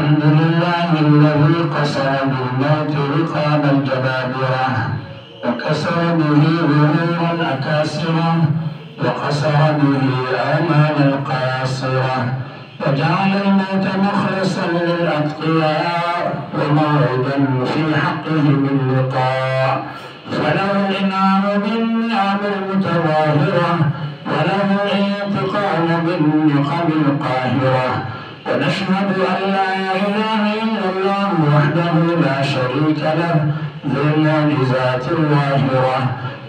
الحمد لله الذي قسم بالموت رقاب الجبابرة وكسر به ظهور الأكاسرة وقصر به آمال القاصرة وجعل الموت مخلصا للأتقياء وموعدا في حقه باللقاء فله الإنعام بالنعم المتظاهرة وله الانتقام بالنقم القاهرة ونشهد أن لا إله إلا الله وحده لا شريك له ذو المعجزات الظاهرة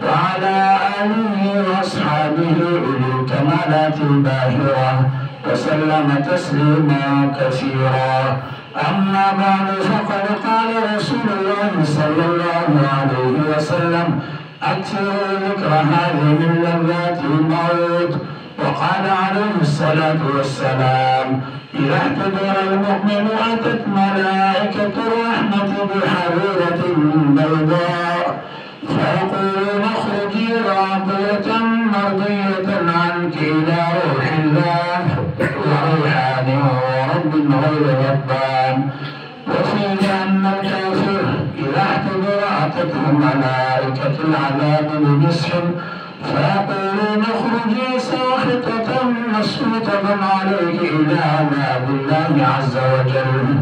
وعلى آله وأصحابه أولي الكمالات الباهرة وسلم تسليما كثيرا أما بعد فقد قال رسول الله صلى الله عليه وسلم أكثروا ذكر هذه من لذات الموت وقال عليه الصلاة والسلام إذا احتضر المؤمن أتت ملائكة الرحمة بحريرة بيضاء فيقولون اخرجي راضية مرضية عنك إلى روح الله وروحان ورب غير ربان وفيه أن الكافر إذا احتضر أتته ملائكة العذاب بمسح فيقولون اخرجي ساخطة مسخوطة عليك إلى عذاب الله عز وجل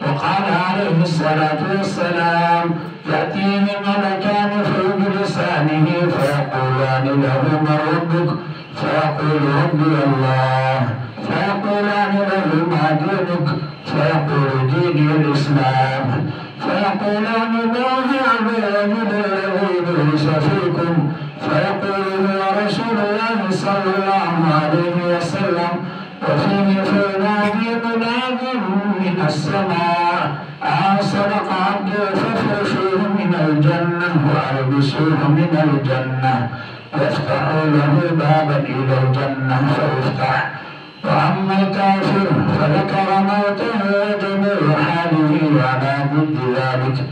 وقال عليه الصلاة والسلام يأتيه ملكان فيجلسانه فيقولان له من ربك فيقول ربي الله فيقولان له ما دينك فيقول ديني الإسلام فيقولان ما هذا الرجل الذي بعث فيكم فيقول هو رسول الله صلى الله عليه وسلم وفيه فينادي مناد من السماء صدق عبدي فافرشوه من الجنة وألبسوه من الجنة وافتحوا له بابا إلى الجنة فيفتح وأما الكافر فذكر موته وجميع حاله على ضد ذلك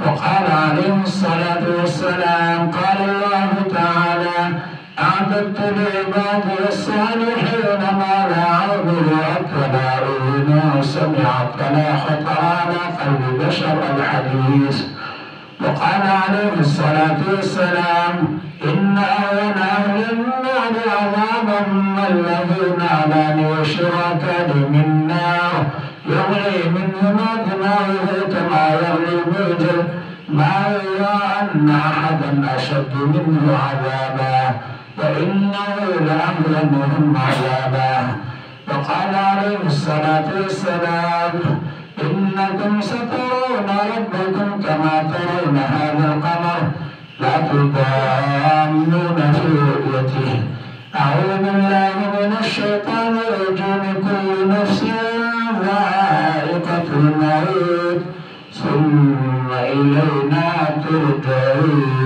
وقال عليه الصلاة والسلام قال الله تعالى أعددت لعبادي الصالحين ما لا عين رأت ولا أذن سمعت ولا خطر على قلب بشر الحديث وقال عليه الصلاة والسلام إن أهون أهل النار عذابا الذين علاني وشركاني من نار يغلي منهما دماغه كما يغلي الموجل ما يرى أن أحدا أشد منه عذابا وإنه لأهونهم عذابا وقال عليه الصلاة والسلام إنكم سترون ربكم كما ترون هذا القمر لا تضامون في رؤيته أعوذ بالله من الشيطان الرجيم كل نفس ذائقة الموت ثم إلينا ترجعون